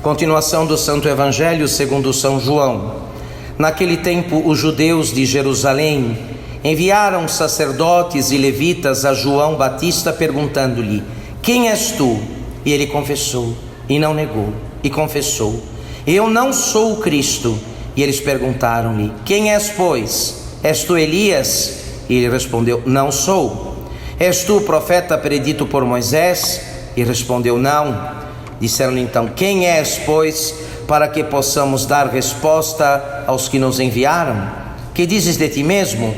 Continuação do Santo Evangelho segundo São João. Naquele tempo, os judeus de Jerusalém enviaram sacerdotes e levitas a João Batista perguntando-lhe: quem és tu? E ele confessou, e não negou, e confessou: eu não sou o Cristo. E eles perguntaram-lhe: quem és, pois? És tu Elias? E ele respondeu: não sou. És tu o profeta predito por Moisés? E respondeu: não. Disseram-lhe então: quem és, pois, para que possamos dar resposta aos que nos enviaram? Que dizes de ti mesmo?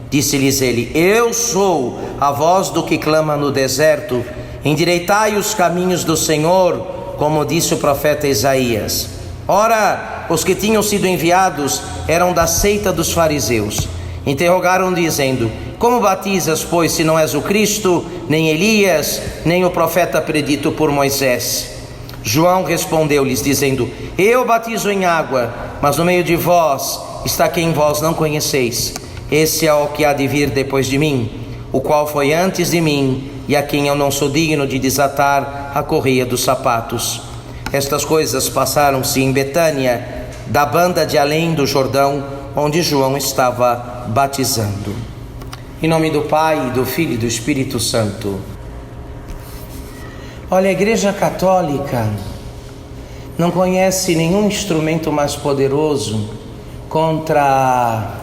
Disse-lhes ele: eu sou a voz do que clama no deserto, endireitai os caminhos do Senhor, como disse o profeta Isaías. Ora, os que tinham sido enviados eram da seita dos fariseus. Interrogaram dizendo: como batizas, pois, se não és o Cristo, nem Elias, nem o profeta predito por Moisés? João respondeu-lhes dizendo: eu batizo em água, mas no meio de vós está quem vós não conheceis. Esse é o que há de vir depois de mim, o qual foi antes de mim, e a quem eu não sou digno de desatar a correia dos sapatos. Estas coisas passaram-se em Betânia, da banda de além do Jordão, onde João estava batizando. Em nome do Pai, do Filho e do Espírito Santo. Olha, a Igreja Católica não conhece nenhum instrumento mais poderoso contra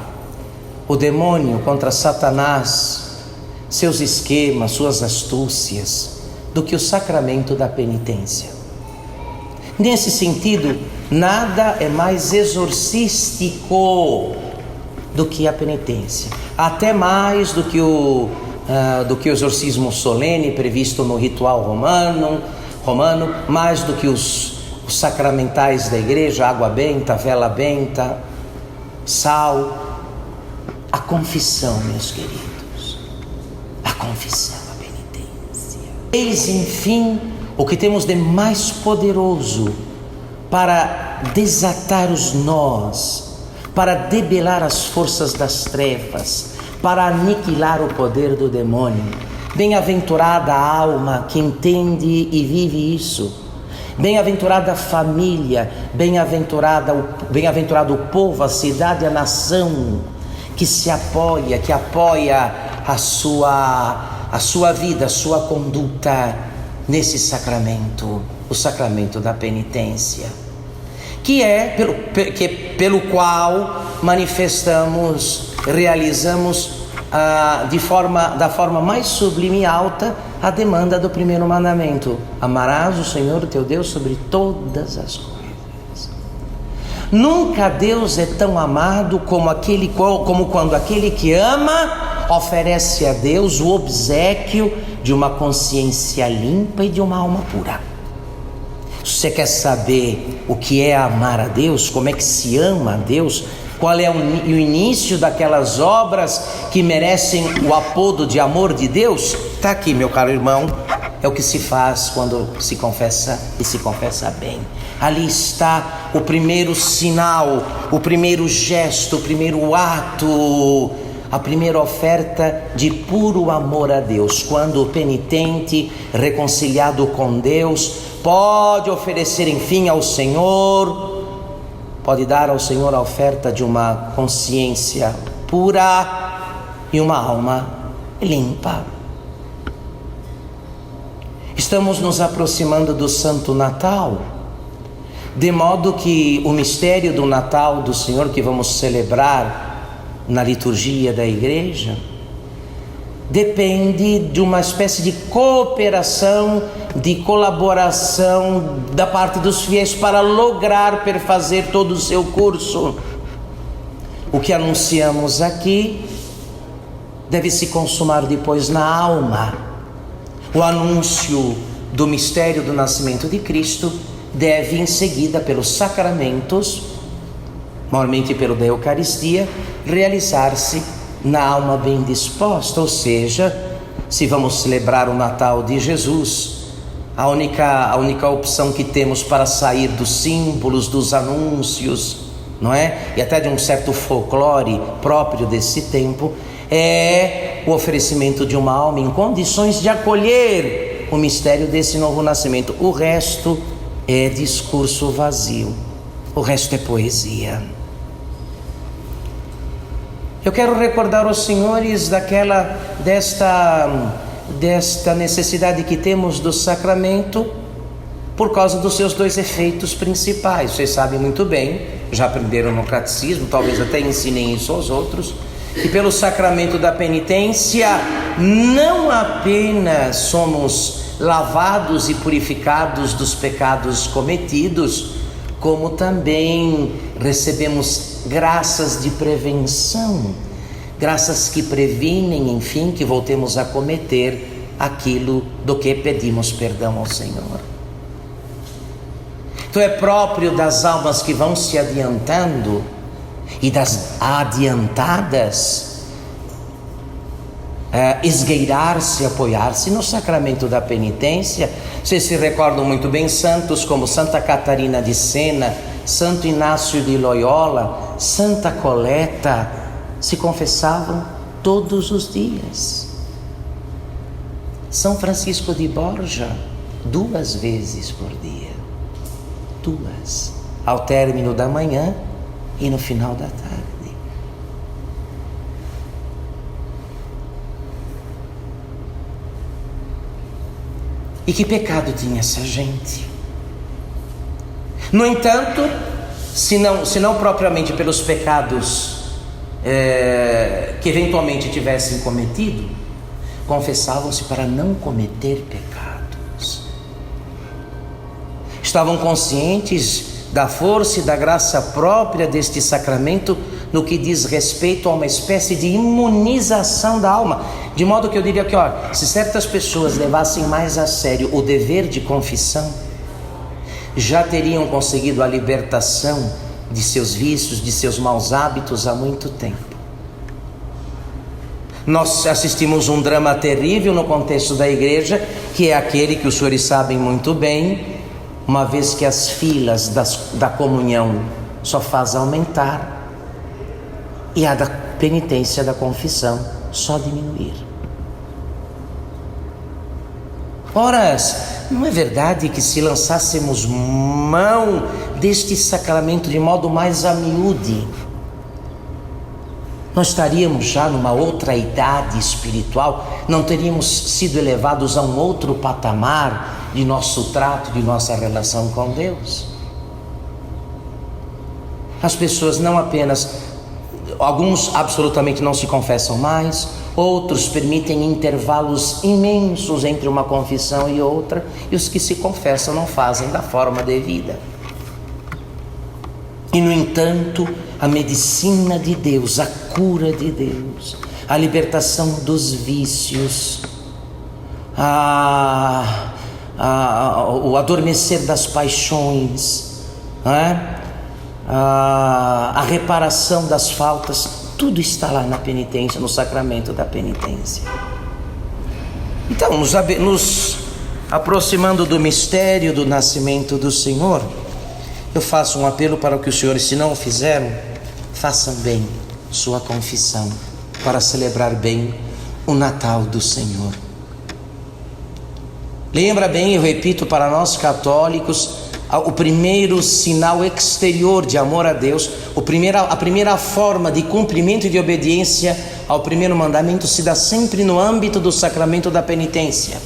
o demônio, contra Satanás, seus esquemas, suas astúcias, do que o sacramento da penitência. Nesse sentido, nada é mais exorcístico do que a penitência, até mais do que o exorcismo solene previsto no ritual romano, mais do que os sacramentais da igreja, água benta, vela benta, sal. A confissão, meus queridos, a confissão, a penitência. Eis, enfim, o que temos de mais poderoso para desatar os nós, para debelar as forças das trevas, para aniquilar o poder do demônio. Bem-aventurada a alma que entende e vive isso. Bem-aventurada a família, bem-aventurado o povo, a cidade, a nação, que se apoia, que apoia a sua vida, a sua conduta nesse sacramento, o sacramento da penitência, que é pelo qual manifestamos, realizamos da forma mais sublime e alta a demanda do primeiro mandamento: amarás o Senhor teu Deus sobre todas as coisas. Nunca Deus é tão amado como quando aquele que ama oferece a Deus o obséquio de uma consciência limpa e de uma alma pura. Se você quer saber o que é amar a Deus, como é que se ama a Deus, qual é o início daquelas obras que merecem o apodo de amor de Deus, está aqui, meu caro irmão. É o que se faz quando se confessa e se confessa bem. Ali está o primeiro sinal, o primeiro gesto, o primeiro ato, a primeira oferta de puro amor a Deus. Quando o penitente, reconciliado com Deus, pode oferecer enfim ao Senhor, pode dar ao Senhor a oferta de uma consciência pura e uma alma limpa. Estamos nos aproximando do Santo Natal, de modo que o mistério do Natal do Senhor que vamos celebrar na liturgia da igreja depende de uma espécie de cooperação, de colaboração da parte dos fiéis para lograr perfazer todo o seu curso. O que anunciamos aqui deve se consumar depois na alma. O anúncio do mistério do nascimento de Cristo deve, em seguida, pelos sacramentos, normalmente pelo da Eucaristia, realizar-se na alma bem disposta. Ou seja, se vamos celebrar o Natal de Jesus, a única opção que temos para sair dos símbolos, dos anúncios, não é? E até de um certo folclore próprio desse tempo, é o oferecimento de uma alma em condições de acolher o mistério desse novo nascimento. O resto é discurso vazio, o resto é poesia. Eu quero recordar aos senhores desta necessidade que temos do sacramento por causa dos seus dois efeitos principais. Vocês sabem muito bem, já aprenderam no catecismo, talvez até ensinem isso aos outros, que pelo sacramento da penitência não apenas somos lavados e purificados dos pecados cometidos, como também recebemos graças de prevenção, graças que previnem, enfim, que voltemos a cometer aquilo do que pedimos perdão ao Senhor. Então é próprio das almas que vão se adiantando e das adiantadas esgueirar-se, apoiar-se no sacramento da penitência. Vocês se recordam muito bem santos como Santa Catarina de Sena, Santo Inácio de Loyola, Santa Coleta, se confessavam todos os dias. São Francisco de Borja, 2 vezes por dia, 2, ao término da manhã e no final da tarde. E que pecado tinha essa gente? No entanto, se não propriamente pelos pecados que eventualmente tivessem cometido, confessavam-se para não cometer pecados. Estavam conscientes da força e da graça própria deste sacramento no que diz respeito a uma espécie de imunização da alma. De modo que eu diria que, se certas pessoas levassem mais a sério o dever de confissão, já teriam conseguido a libertação de seus vícios, de seus maus hábitos há muito tempo. Nós assistimos um drama terrível no contexto da igreja, que é aquele que os senhores sabem muito bem, uma vez que as filas da comunhão só faz aumentar e a da penitência, da confissão, só diminuir. Ora, não é verdade que se lançássemos mão deste sacramento de modo mais a miúde, nós estaríamos já numa outra idade espiritual, não teríamos sido elevados a um outro patamar de nosso trato, de nossa relação com Deus? As pessoas não apenas, alguns absolutamente não se confessam mais, outros permitem intervalos imensos entre uma confissão e outra, e os que se confessam não fazem da forma devida. E no entanto, a medicina de Deus, a cura de Deus, a libertação dos vícios, o adormecer das paixões, a reparação das faltas, tudo está lá na penitência, no sacramento da penitência. Então, nos aproximando do mistério do nascimento do Senhor, eu faço um apelo para que os senhores, se não o fizeram, façam bem sua confissão para celebrar bem o Natal do Senhor. Lembra bem, eu repito, para nós católicos, o primeiro sinal exterior de amor a Deus, a primeira forma de cumprimento e de obediência ao primeiro mandamento se dá sempre no âmbito do sacramento da penitência.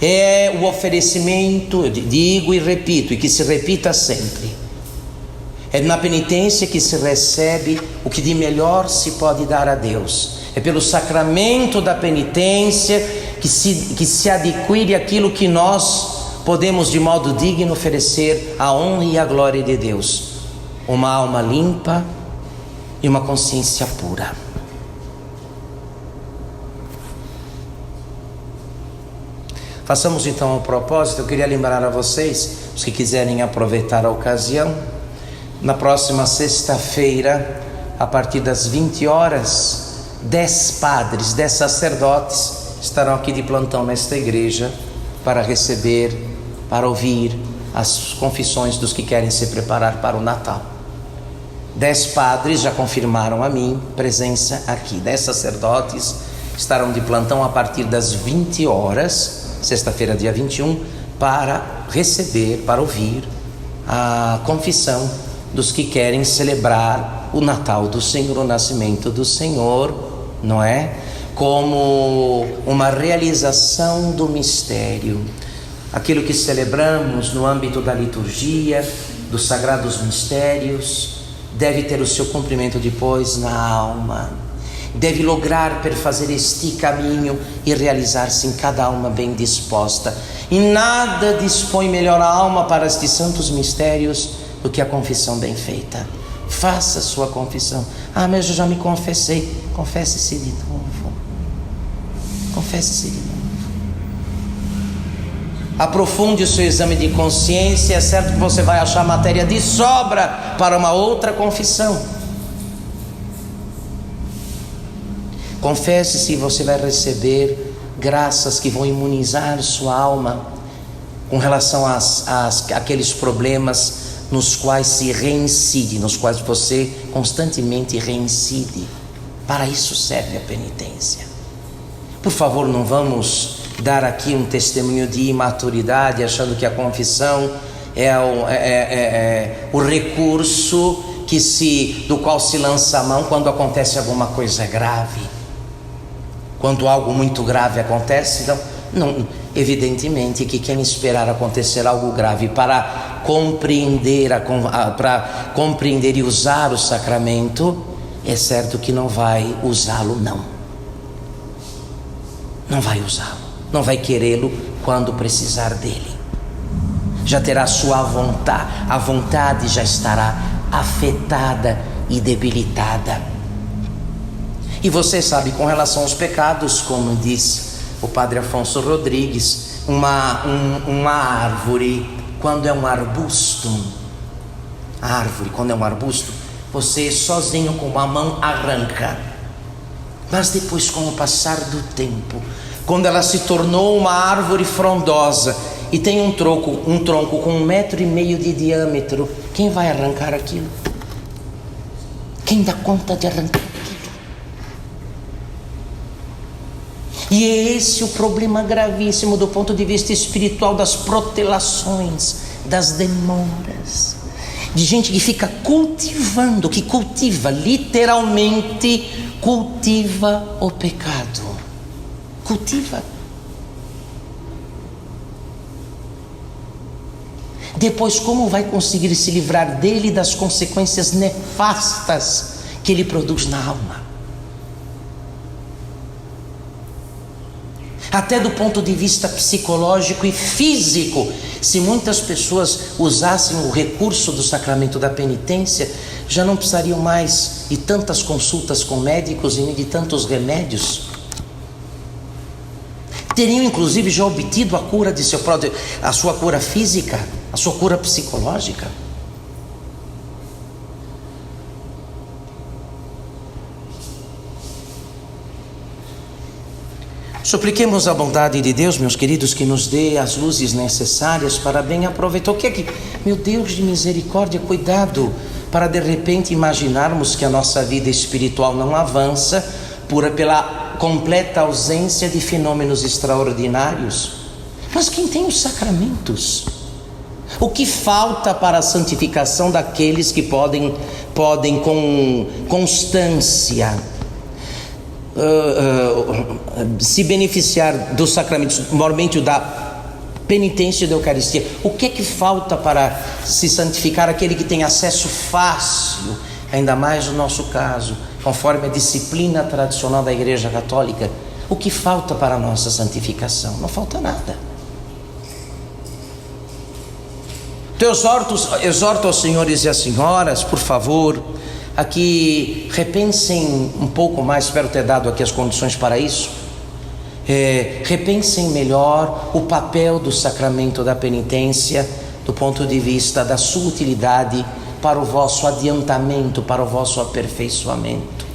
É o oferecimento, eu digo e repito, e que se repita sempre. É na penitência que se recebe o que de melhor se pode dar a Deus. É pelo sacramento da penitência que se adquire aquilo que nós podemos de modo digno oferecer a honra e a glória de Deus: uma alma limpa e uma consciência pura. Façamos então o propósito. Eu queria lembrar a vocês, os que quiserem aproveitar a ocasião, na próxima sexta-feira, a partir das 20 horas, 10 padres, 10 sacerdotes estarão aqui de plantão nesta igreja para receber, para ouvir as confissões dos que querem se preparar para o Natal. 10 padres já confirmaram a mim presença aqui. 10 sacerdotes estarão de plantão a partir das 20 horas, sexta-feira, dia 21, para receber, para ouvir a confissão dos que querem celebrar o Natal do Senhor, o nascimento do Senhor, não é? Como uma realização do mistério. Aquilo que celebramos no âmbito da liturgia, dos sagrados mistérios, deve ter o seu cumprimento depois na alma. Deve lograr perfazer este caminho e realizar-se em cada alma bem disposta. E nada dispõe melhor a alma para estes santos mistérios do que a confissão bem feita. Faça sua confissão. Mas eu já me confessei. Confesse-se de novo. Confesse-se de novo. Aprofunde o seu exame de consciência. É certo que você vai achar matéria de sobra para uma outra confissão. Confesse-se e você vai receber graças que vão imunizar sua alma com relação àqueles problemas nos quais se reincide, nos quais você constantemente reincide. Para isso serve a penitência. Por favor, não vamos dar aqui um testemunho de imaturidade, achando que a confissão é o recurso do qual se lança a mão quando acontece alguma coisa grave. Quando algo muito grave acontece, não, evidentemente que quem esperar acontecer algo grave para compreender e usar o sacramento, é certo que não vai usá-lo, não vai usá-lo, não vai querê-lo quando precisar dele. Já terá sua vontade, a vontade já estará afetada e debilitada. E você sabe, com relação aos pecados, como diz o Padre Afonso Rodrigues, uma árvore, quando é um arbusto, você sozinho com uma mão arranca. Mas depois, com o passar do tempo, quando ela se tornou uma árvore frondosa e tem um tronco com 1,5 metro de diâmetro, quem vai arrancar aquilo? Quem dá conta de arrancar? E é esse o problema gravíssimo do ponto de vista espiritual das protelações, das demoras, de gente que fica cultivando, que cultiva, literalmente cultiva o pecado. Cultiva. Depois, como vai conseguir se livrar dele e das consequências nefastas que ele produz na alma? Até do ponto de vista psicológico e físico, se muitas pessoas usassem o recurso do sacramento da penitência, já não precisariam mais de tantas consultas com médicos e nem de tantos remédios. Teriam inclusive já obtido a cura a sua cura física, a sua cura psicológica. Supliquemos a bondade de Deus, meus queridos, que nos dê as luzes necessárias para bem aproveitar. O que é que, meu Deus de misericórdia, cuidado, para de repente imaginarmos que a nossa vida espiritual não avança pela completa ausência de fenômenos extraordinários. Mas quem tem os sacramentos? O que falta para a santificação daqueles que podem com constância se beneficiar dos sacramentos, normalmente da penitência e da Eucaristia? O que é que falta para se santificar aquele que tem acesso fácil, ainda mais no nosso caso, conforme a disciplina tradicional da Igreja Católica? O que falta para a nossa santificação? Não falta nada. Então exorto aos senhores e às senhoras, por favor, a que repensem um pouco mais, espero ter dado aqui as condições para isso, repensem melhor o papel do sacramento da penitência do ponto de vista da sua utilidade para o vosso adiantamento, para o vosso aperfeiçoamento.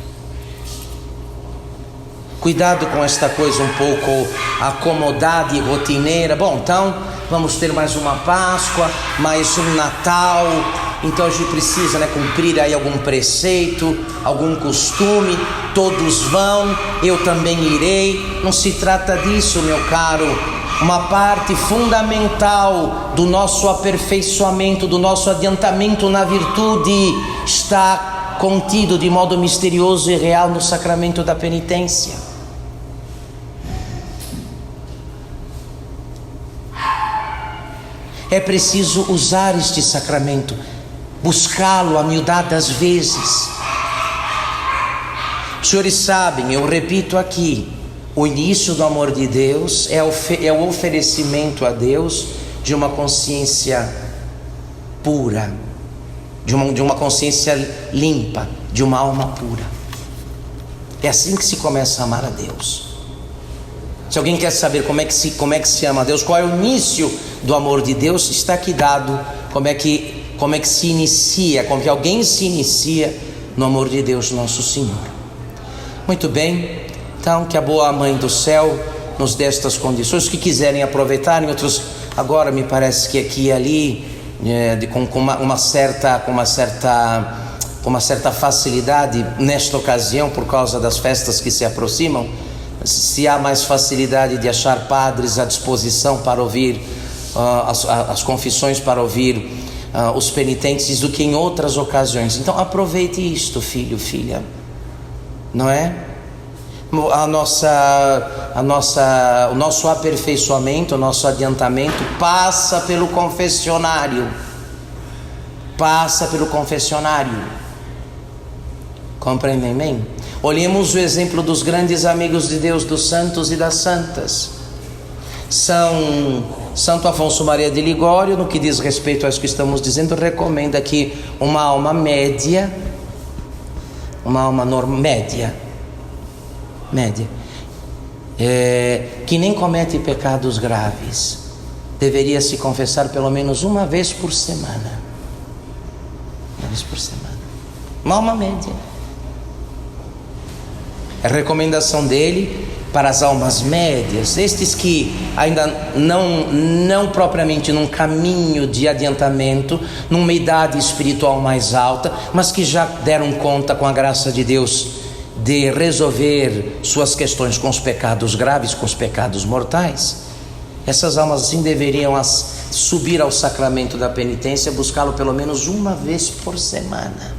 Cuidado com esta coisa um pouco acomodada e rotineira. Bom, então vamos ter mais uma Páscoa, mais um Natal, então a gente precisa cumprir aí algum preceito, algum costume. Todos vão, eu também irei. Não se trata disso, meu caro uma parte fundamental do nosso aperfeiçoamento, do nosso adiantamento na virtude, está contido de modo misterioso e real no sacramento da penitência. É preciso usar este sacramento, buscá-lo amiudadas vezes. Os senhores sabem, eu repito aqui, o início do amor de Deus é o oferecimento a Deus de uma consciência pura, de uma consciência limpa, de uma alma pura. É assim que se começa a amar a Deus. Se alguém quer saber como é que se ama a Deus, qual é o início do amor de Deus, está aqui dado como é que se inicia, como que alguém se inicia no amor de Deus nosso Senhor. Muito bem. Então, que a boa Mãe do Céu nos dê estas condições. Os que quiserem aproveitar, em outros, agora me parece que aqui e ali, com uma certa facilidade, nesta ocasião, por causa das festas que se aproximam, se há mais facilidade de achar padres à disposição para ouvir as confissões, para ouvir os penitentes, do que em outras ocasiões. Então, aproveite isto, filho, filha, não é? O nosso aperfeiçoamento, o nosso adiantamento passa pelo confessionário. Compreendem bem? Olhemos o exemplo dos grandes amigos de Deus, dos santos e das santas. Santo Afonso Maria de Ligório, no que diz respeito a isso que estamos dizendo, recomenda que uma alma média, que nem comete pecados graves, deveria se confessar pelo menos uma vez por semana. Uma alma média. A recomendação dele para as almas médias, estes que ainda não propriamente num caminho de adiantamento, numa idade espiritual mais alta, mas que já deram conta, com a graça de Deus, de resolver suas questões com os pecados graves, com os pecados mortais. Essas almas assim deveriam subir ao sacramento da penitência, buscá-lo pelo menos uma vez por semana.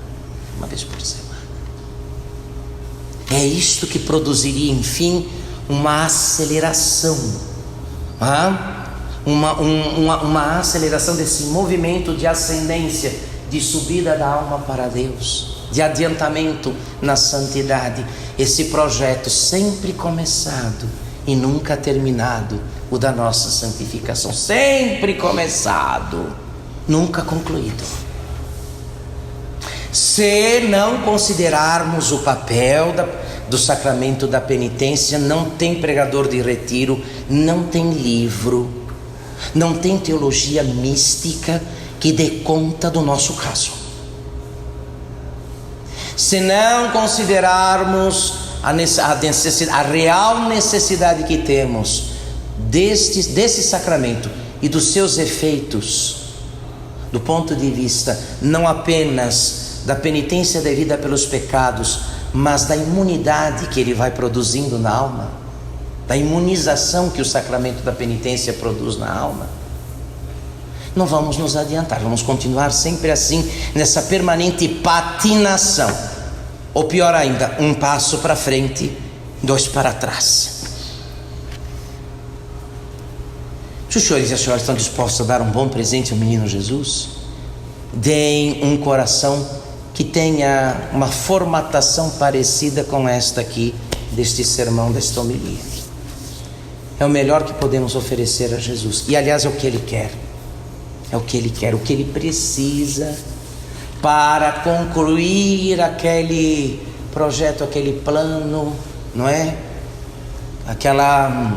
É isto que produziria, enfim, uma aceleração, uma aceleração desse movimento de ascendência, de subida da alma para Deus, de adiantamento na santidade. Esse projeto sempre começado e nunca terminado, o da nossa santificação, sempre começado, nunca concluído. Se não considerarmos o papel do sacramento da penitência, não tem pregador de retiro, não tem livro, não tem teologia mística que dê conta do nosso caso. Se não considerarmos a real necessidade que temos desse sacramento e dos seus efeitos, do ponto de vista não apenas da penitência devida pelos pecados, mas da imunidade que ele vai produzindo na alma, da imunização que o sacramento da penitência produz na alma, não vamos nos adiantar, vamos continuar sempre assim, nessa permanente patinação, ou pior ainda, um passo para frente, dois para trás. Se os senhores e as senhoras estão dispostos a dar um bom presente ao menino Jesus, deem um coração que tenha uma formatação parecida com esta aqui, deste sermão, desta homilia. É o melhor que podemos oferecer a Jesus, e aliás é o que Ele quer, o que Ele precisa para concluir aquele projeto, aquele plano, não é? Aquela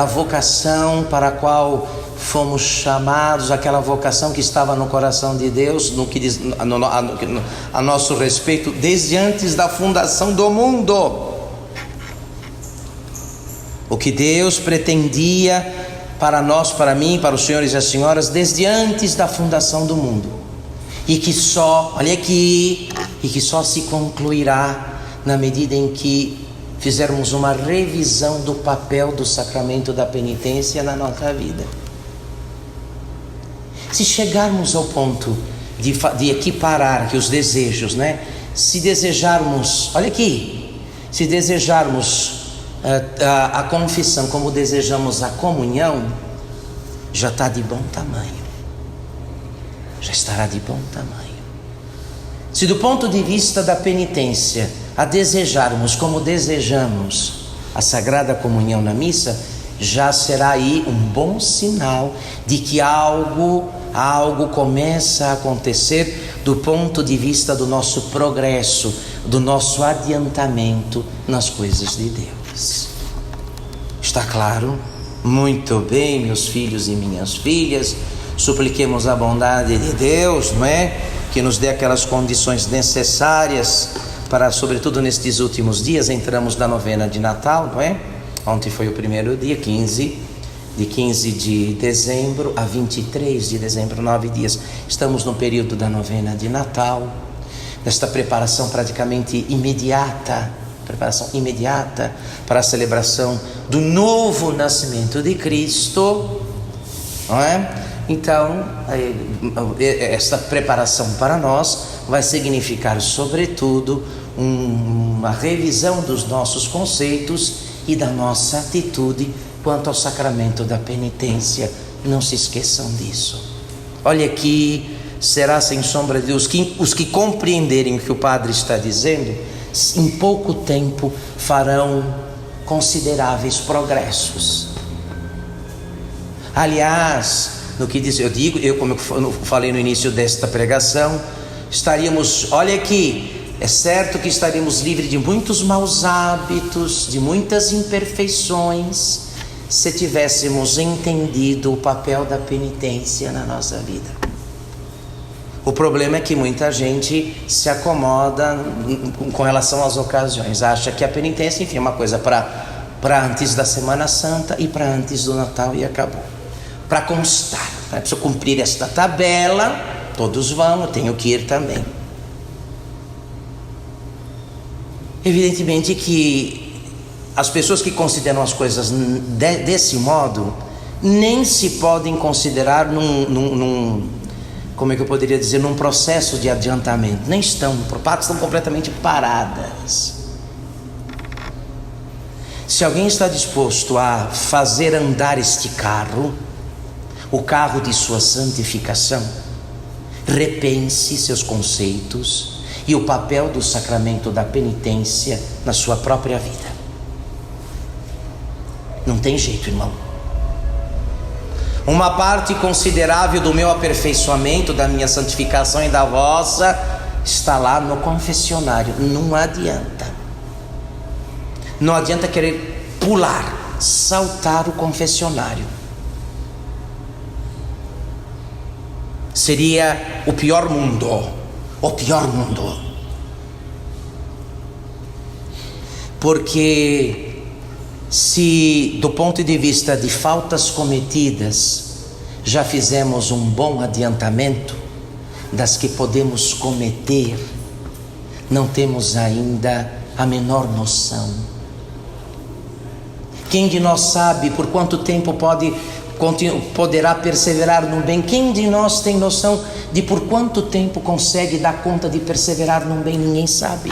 vocação para a qual fomos chamados, aquela vocação que estava no coração de Deus, no que diz a nosso respeito, desde antes da fundação do mundo. O que Deus pretendia para nós, para mim, para os senhores e as senhoras, desde antes da fundação do mundo. E que só se concluirá na medida em que fizermos uma revisão do papel do sacramento da penitência na nossa vida. Se chegarmos ao ponto de equiparar que os desejos, se desejarmos, olha aqui, se desejarmos a confissão como desejamos a comunhão, já está de bom tamanho. Já estará de bom tamanho. Se do ponto de vista da penitência a desejarmos como desejamos a Sagrada Comunhão na missa, já será aí um bom sinal de que algo começa a acontecer do ponto de vista do nosso progresso, do nosso adiantamento nas coisas de Deus. Está claro? Muito bem, meus filhos e minhas filhas, supliquemos a bondade de Deus, que nos dê aquelas condições necessárias para, sobretudo nestes últimos dias, entramos na novena de Natal, Ontem foi o primeiro dia, de 15 de dezembro a 23 de dezembro, 9 dias. Estamos no período da novena de Natal, desta preparação praticamente imediata, para a celebração do novo nascimento de Cristo, Então, esta preparação para nós vai significar, sobretudo, uma revisão dos nossos conceitos e da nossa atitude quanto ao sacramento da penitência. Não se esqueçam disso. Olha aqui, será sem sombra de Deus, os que compreenderem o que o padre está dizendo, em pouco tempo farão consideráveis progressos. Aliás, no que diz, como eu falei no início desta pregação, olha aqui, é certo que estaríamos livres de muitos maus hábitos, de muitas imperfeições, se tivéssemos entendido o papel da penitência na nossa vida. O problema é que muita gente se acomoda com relação às ocasiões, acha que a penitência, enfim, é uma coisa para antes da Semana Santa e para antes do Natal e acabou. Para constar, preciso cumprir esta tabela, todos vão, eu tenho que ir também. Evidentemente que as pessoas que consideram as coisas desse modo nem se podem considerar como é que eu poderia dizer, num processo de adiantamento. Nem estão completamente paradas. Se alguém está disposto a fazer andar este carro, o carro de sua santificação, repense seus conceitos e o papel do sacramento da penitência na sua própria vida. Não tem jeito, irmão. Uma parte considerável do meu aperfeiçoamento, da minha santificação e da vossa, está lá no confessionário. Não adianta. Não adianta querer pular, saltar o confessionário. Seria o pior mundo. Porque se do ponto de vista de faltas cometidas já fizemos um bom adiantamento, das que podemos cometer não temos ainda a menor noção. Quem de nós sabe por quanto tempo poderá perseverar no bem? Quem de nós tem noção de por quanto tempo consegue dar conta de perseverar no bem? Ninguém sabe.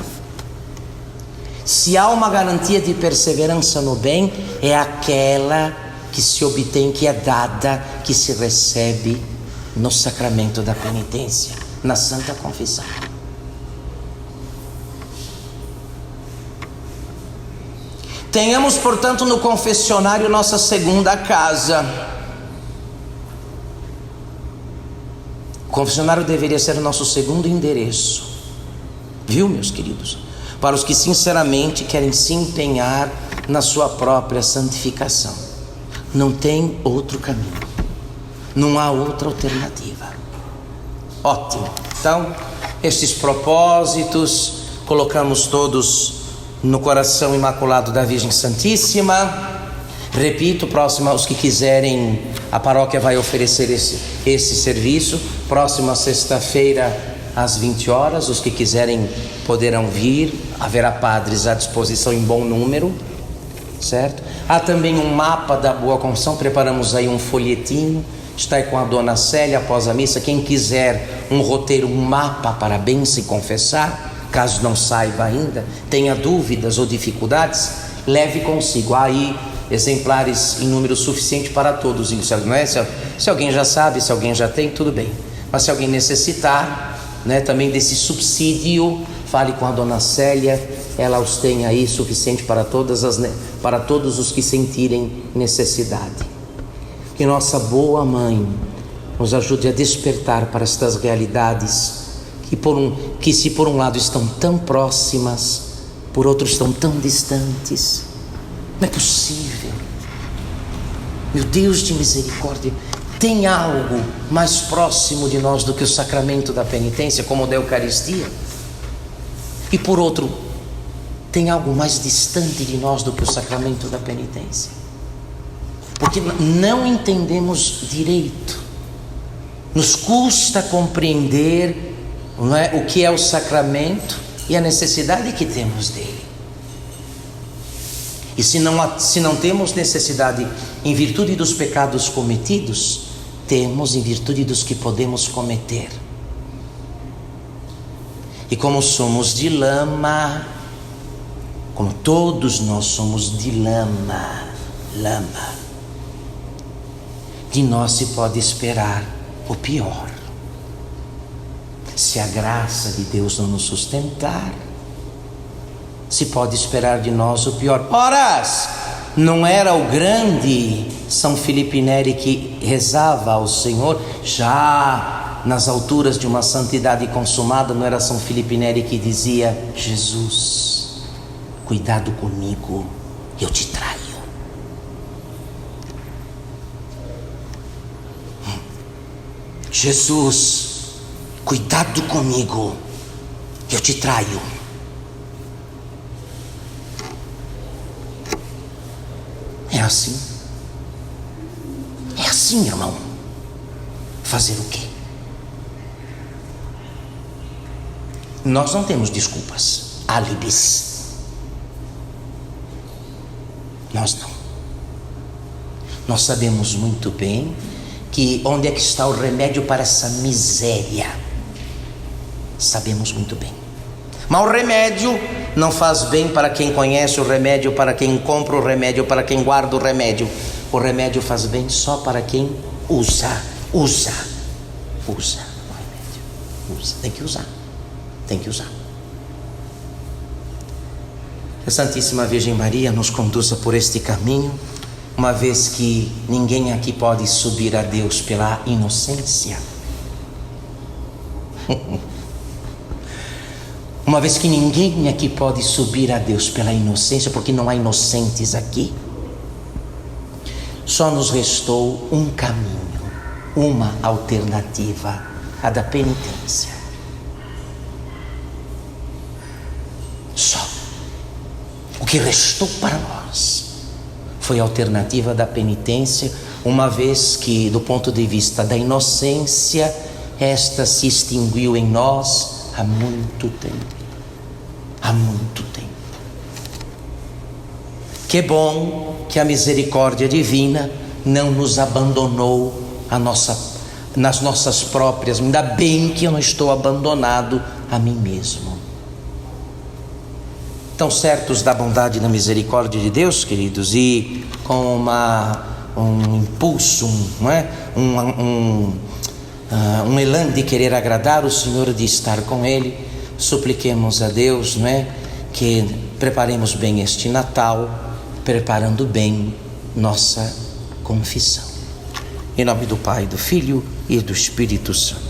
Se há uma garantia de perseverança no bem, é aquela que se obtém, que é dada, que se recebe no sacramento da penitência, na Santa Confissão. Tenhamos, portanto, no confessionário nossa segunda casa. O confessionário deveria ser o nosso segundo endereço. Viu, meus queridos? Para os que sinceramente querem se empenhar na sua própria santificação. Não tem outro caminho. Não há outra alternativa. Ótimo. Então, estes propósitos colocamos todos no coração imaculado da Virgem Santíssima. Repito, próxima, os que quiserem, a paróquia vai oferecer esse serviço. Próxima sexta-feira às 20 horas, os que quiserem poderão vir Haverá padres à disposição em bom número, certo? Há também um mapa da Boa Confissão, preparamos aí um folhetinho, está aí com a dona Célia após a missa. Quem quiser um roteiro, um mapa para bem se confessar, caso não saiba ainda, tenha dúvidas ou dificuldades, leve consigo. Há aí exemplares em número suficiente para todos, não é? Se alguém já sabe, se alguém já tem, tudo bem. Mas se alguém necessitar, né, também desse subsídio, fale com a dona Célia, ela os tem aí suficiente para todos os que sentirem necessidade. Que nossa boa mãe nos ajude a despertar para estas realidades que se por um lado estão tão próximas, por outro estão tão distantes. Não é possível. Meu Deus de misericórdia, tem algo mais próximo de nós do que o sacramento da penitência, como o da Eucaristia? E por outro, tem algo mais distante de nós do que o sacramento da penitência? Porque não entendemos direito. Nos custa compreender, não é, o que é o sacramento e a necessidade que temos dele. E se não temos necessidade em virtude dos pecados cometidos, temos em virtude dos que podemos cometer. E como somos de lama, como todos nós somos de lama, de nós se pode esperar o pior. Se a graça de Deus não nos sustentar, se pode esperar de nós o pior. Ora, não era o grande São Filipe Neri que rezava ao Senhor, já nas alturas de uma santidade consumada? Não era São Filipe Neri que dizia: Jesus, cuidado comigo, eu te traio. Jesus, cuidado comigo, eu te traio. É assim. É assim, irmão. Fazer o quê? Nós não temos desculpas, álibis. Nós não. Nós sabemos muito bem que onde é que está o remédio para essa miséria. Sabemos muito bem. Mas o remédio não faz bem para quem conhece o remédio, para quem compra o remédio, para quem guarda o remédio. O remédio faz bem só para quem usa o remédio. Tem que usar. Que a Santíssima Virgem Maria nos conduza por este caminho, uma vez que ninguém aqui pode subir a Deus pela inocência. Uma vez que ninguém aqui pode subir a Deus pela inocência, porque não há inocentes aqui, só nos restou um caminho, uma alternativa, a da penitência. Só. O que restou para nós foi a alternativa da penitência, uma vez que, do ponto de vista da inocência, esta se extinguiu em nós há muito tempo. Que bom que a misericórdia divina não nos abandonou nas nossas próprias. Ainda bem que eu não estou abandonado a mim mesmo. Tão certos da bondade e da misericórdia de Deus, queridos, e com um impulso, um elan de querer agradar o Senhor, de estar com Ele, supliquemos a Deus, que preparemos bem este Natal, preparando bem nossa confissão. Em nome do Pai, do Filho e do Espírito Santo.